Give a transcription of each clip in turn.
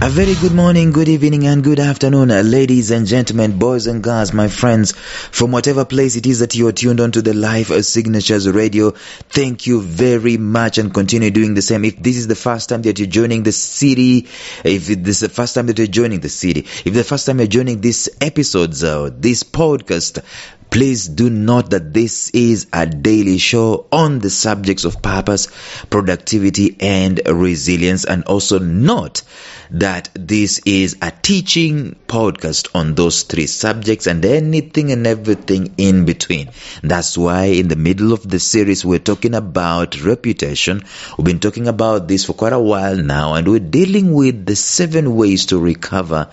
A very good morning, good evening, and good afternoon, ladies and gentlemen, boys and girls, my friends, from whatever place it is that you are tuned on to the Life Signatures Radio. Thank you very much, and continue doing the same. If this is the first time that you're joining the city, if this is the first time that you're joining the city, if the first time you're joining this episodes, this podcast, please do note that this is a daily show on the subjects of purpose, productivity, and resilience. And also note that this is a teaching podcast on those three subjects and anything and everything in between. That's why in the middle of the series we're talking about reputation. We've been talking about this for quite a while now, and we're dealing with the 7 ways to recover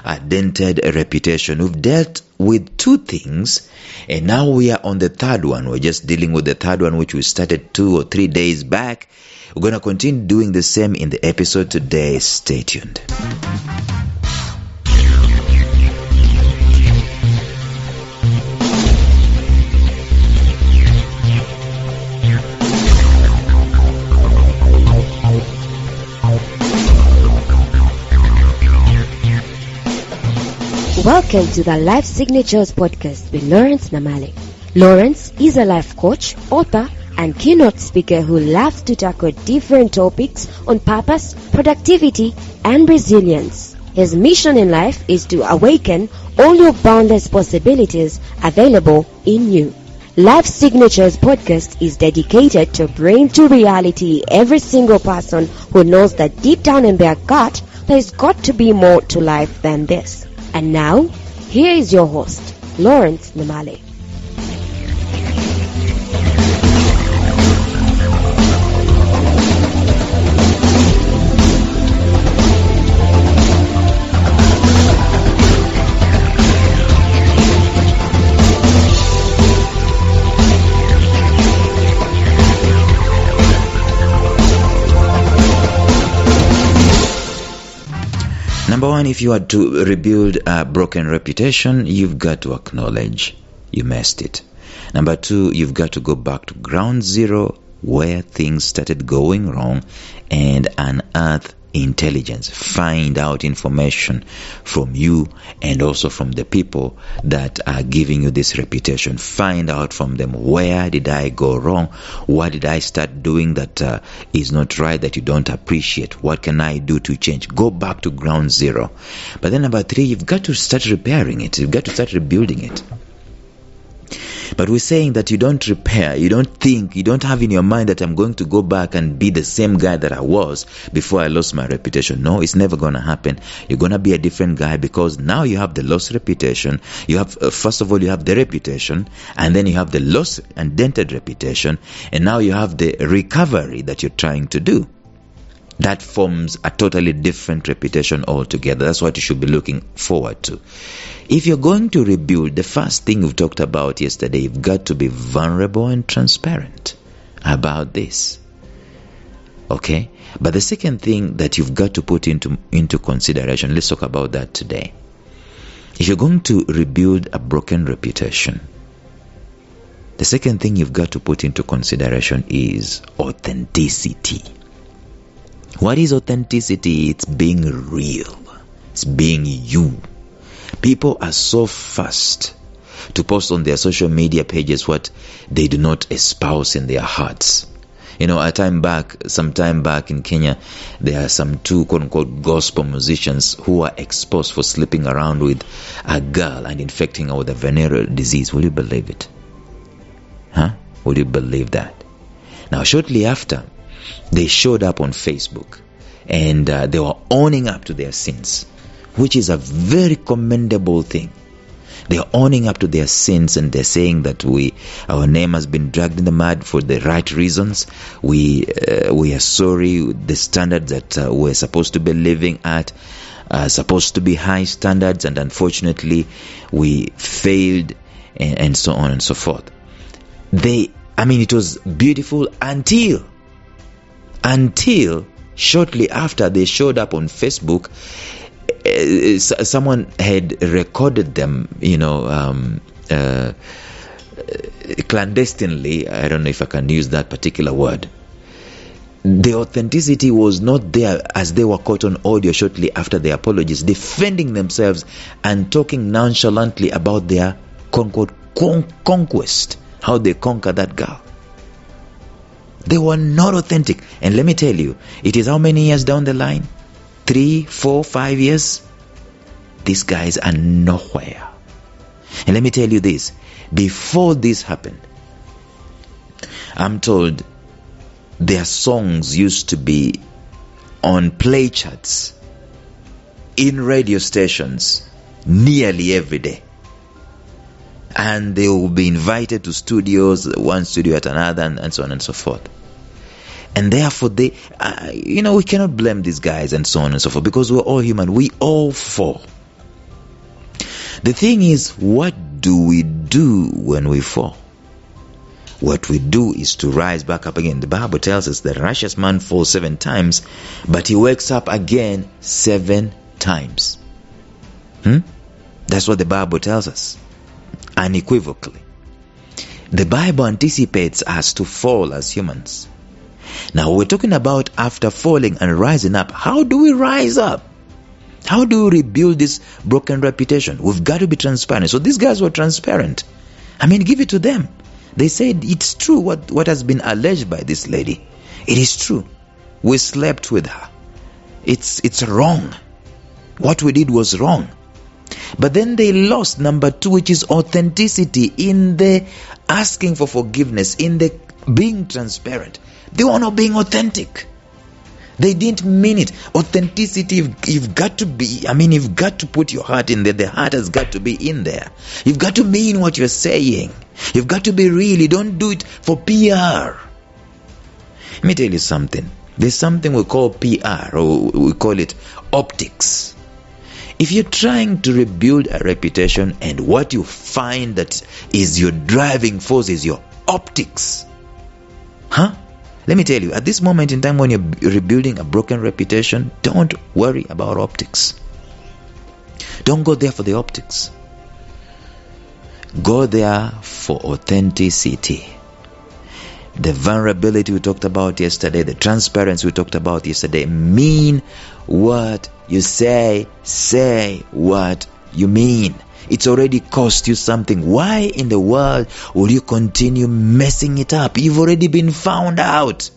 a dented reputation. We've dealt with 2 things, and now we are on the 3rd one. We're just dealing with the 3rd one, which we started 2 or 3 days back. We're going to continue doing the same in the episode today. Stay tuned. Welcome to the Life Signatures podcast with Lawrence Namale. Lawrence is a life coach, author, and keynote speaker who loves to tackle different topics on purpose, productivity, and resilience. His mission in life is to awaken all your boundless possibilities available in you. Life Signatures podcast is dedicated to bring to reality every single person who knows that deep down in their gut, there's got to be more to life than this. And now, here is your host, Lawrence Namale. Number 1, if you are to rebuild a broken reputation, you've got to acknowledge you messed it. Number 2, you've got to go back to ground zero where things started going wrong and unearth intelligence. Find out information from you and also from the people that are giving you this reputation. Find out from them, where did I go wrong? What did I start doing that is not right, that you don't appreciate? What can I do to change? Go back to ground zero. But then number 3, you've got to start repairing it. You've got to start rebuilding it. But we're saying that you don't repair, you don't have in your mind that I'm going to go back and be the same guy that I was before I lost my reputation. No, it's never going to happen. You're going to be a different guy because now you have the lost reputation. You have, first of all, you have the reputation, and then you have the lost and dented reputation, and now you have the recovery that you're trying to do. That forms a totally different reputation altogether. That's what you should be looking forward to. If you're going to rebuild, the first thing we've talked about yesterday, you've got to be vulnerable and transparent about this. Okay? But the second thing that you've got to put into consideration, let's talk about that today. If you're going to rebuild a broken reputation, the second thing you've got to put into consideration is authenticity. What is authenticity? It's being real. It's being you. People are so fast to post on their social media pages what they do not espouse in their hearts. You know, some time back in Kenya, there are some 2 quote-unquote gospel musicians who were exposed for sleeping around with a girl and infecting her with a venereal disease. Will you believe it? Will you believe that? Now, shortly after, they showed up on Facebook and they were owning up to their sins, which is a very commendable thing. They're owning up to their sins and they're saying that our name has been dragged in the mud for the right reasons. We are sorry. The standards that we're supposed to be living at are supposed to be high standards, and unfortunately we failed, and so on and so forth. It was beautiful until shortly after they showed up on Facebook. Someone had recorded them, clandestinely. I don't know if I can use that particular word. The authenticity was not there, as they were caught on audio shortly after their apologies, defending themselves and talking nonchalantly about their conquest, how they conquered that girl. They were not authentic. And let me tell you, it is how many years down the line? 3, 4, 5 years? These guys are nowhere. And let me tell you this, before this happened, I'm told their songs used to be on play charts in radio stations nearly every day. And they will be invited to studios, one studio at another, and so on and so forth. And therefore, we cannot blame these guys and so on and so forth, because we're all human. We all fall. The thing is, what do we do when we fall? What we do is to rise back up again. The Bible tells us that a righteous man falls 7 times, but he wakes up again 7 times. That's what the Bible tells us, unequivocally. The Bible anticipates us to fall as humans. Now we're talking about after falling and rising up. How do we rise up? How do we rebuild this broken reputation? We've got to be transparent. So these guys were transparent. I mean, give it to them. They said it's true what has been alleged by this lady. It is true. We slept with her. It's wrong. What we did was wrong. But then they lost number 2, which is authenticity, in the asking for forgiveness, in the being transparent. They were not being authentic. They didn't mean it. Authenticity, you've got to be, you've got to put your heart in there. The heart has got to be in there. You've got to mean what you're saying. You've got to be real. You don't do it for PR. Let me tell you something. There's something we call PR, or we call it optics. If you're trying to rebuild a reputation and what you find that is your driving force is your optics, let me tell you, at this moment in time when you're rebuilding a broken reputation, don't worry about optics. Don't go there for the optics. Go there for authenticity. The vulnerability we talked about yesterday, the transparency we talked about yesterday. Mean what you say what you mean. It's already cost you something. Why in the world will you continue messing it up? You've already been found out.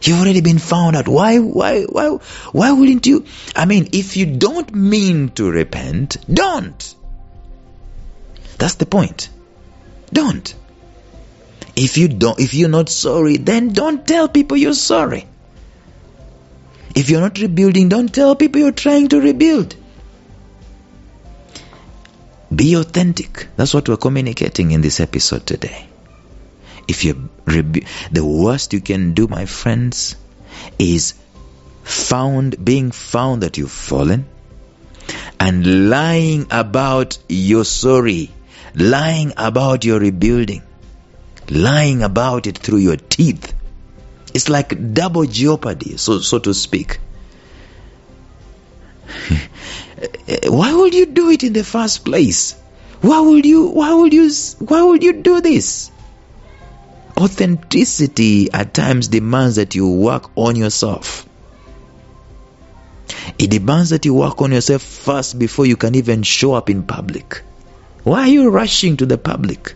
You've already been found out. Why wouldn't you? If you don't mean to repent, don't. That's the point. Don't. If you're not sorry, then don't tell people you're sorry. If you're not rebuilding, don't tell people you're trying to rebuild. Be authentic. That's what we're communicating in this episode today. If the worst you can do, my friends, is being found that you've fallen and lying about your sorry, lying about your rebuilding, lying about it through your teeth. It's like double jeopardy, so to speak. Why would you do it in the first place? Why would you do this? Authenticity at times demands that you work on yourself. It demands that you work on yourself first before you can even show up in public. Why are you rushing to the public?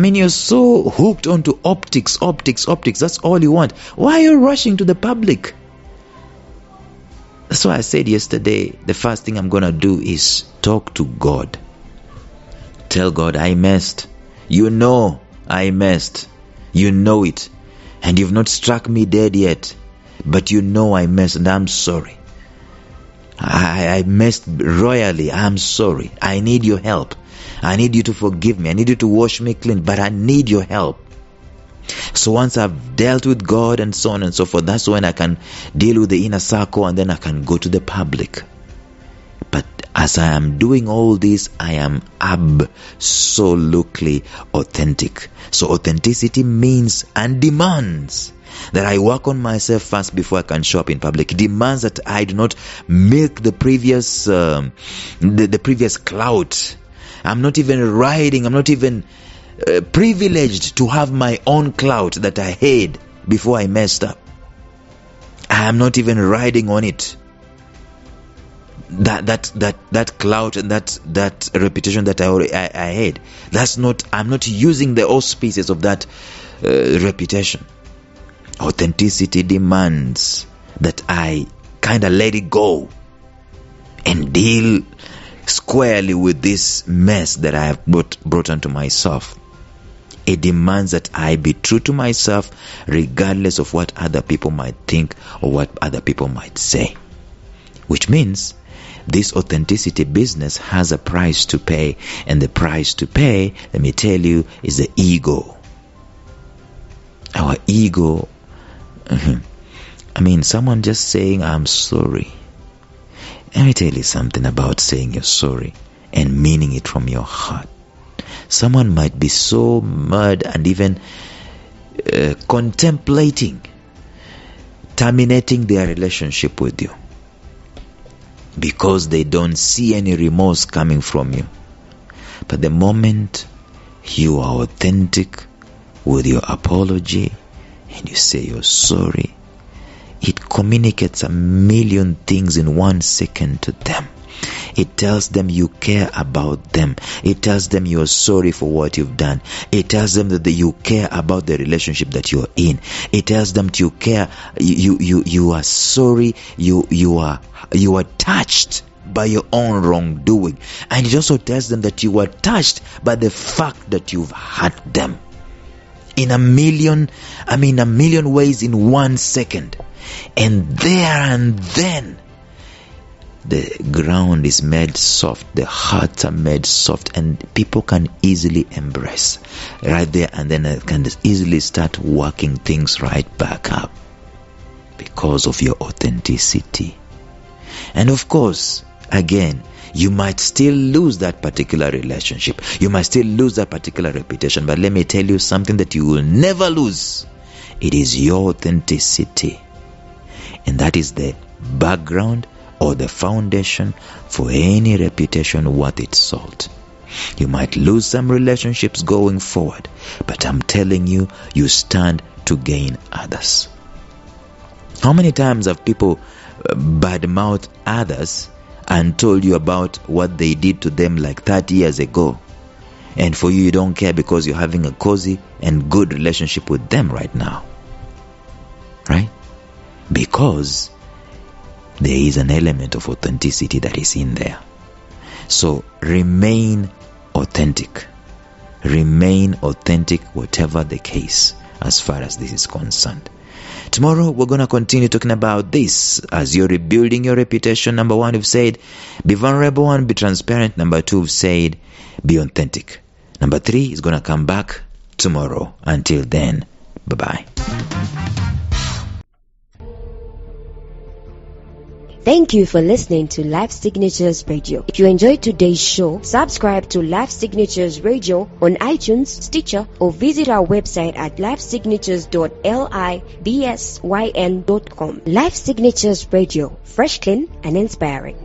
You're so hooked onto optics. That's all you want. Why are you rushing to the public? That's why I said yesterday, the first thing I'm going to do is talk to God. Tell God, I messed. You know I messed. You know it. And you've not struck me dead yet. But you know I messed and I'm sorry. I messed royally. I'm sorry. I need your help. I need you to forgive me. I need you to wash me clean. But I need your help. So once I've dealt with God and so on and so forth, that's when I can deal with the inner circle and then I can go to the public. But as I am doing all this, I am absolutely authentic. So authenticity means and demands that I work on myself first before I can show up in public. It demands that I do not milk the previous clout. I'm not even privileged to have my own clout that I had before I messed up. I am not even riding on it. That clout and that reputation that I had. I'm not using the auspices of that reputation. Authenticity demands that I kind of let it go and deal squarely with this mess that I have brought onto myself. It demands that I be true to myself regardless of what other people might think or what other people might say. Which means this authenticity business has a price to pay, and the price to pay, let me tell you, is the ego. Our ego, someone just saying, I'm sorry. Let me tell you something about saying you're sorry and meaning it from your heart. Someone might be so mad and even contemplating terminating their relationship with you because they don't see any remorse coming from you. But the moment you are authentic with your apology and you say you're sorry, it communicates a million things in 1 second to them. It tells them you care about them. It tells them you're sorry for what you've done. It tells them that you care about the relationship that you're in. It tells them that you care. You are sorry. You are touched by your own wrongdoing, and it also tells them that you are touched by the fact that you've hurt them in a million ways in 1 second, and there and then the ground is made soft, the hearts are made soft, and people can easily embrace right there and then can easily start working things right back up because of your authenticity. And of course, again, you might still lose that particular relationship, you might still lose that particular reputation, but let me tell you something that you will never lose. It is your authenticity, and that is the background or the foundation for any reputation worth its salt. You might lose some relationships going forward, but I'm telling you, you stand to gain others. How many times have people badmouthed others and told you about what they did to them like 30 years ago, and for you don't care because you're having a cozy and good relationship with them right now, right? Because there is an element of authenticity that is in there. So remain authentic. Remain authentic, whatever the case, as far as this is concerned. Tomorrow we're going to continue talking about this as you're rebuilding your reputation. Number 1, we've said be vulnerable and be transparent. Number 2, we've said be authentic. Number 3 is going to come back tomorrow. Until then, bye-bye. Thank you for listening to Life Signatures Radio. If you enjoyed today's show, subscribe to Life Signatures Radio on iTunes, Stitcher, or visit our website at lifesignatures.libsyn.com. Life Signatures Radio, fresh, clean, and inspiring.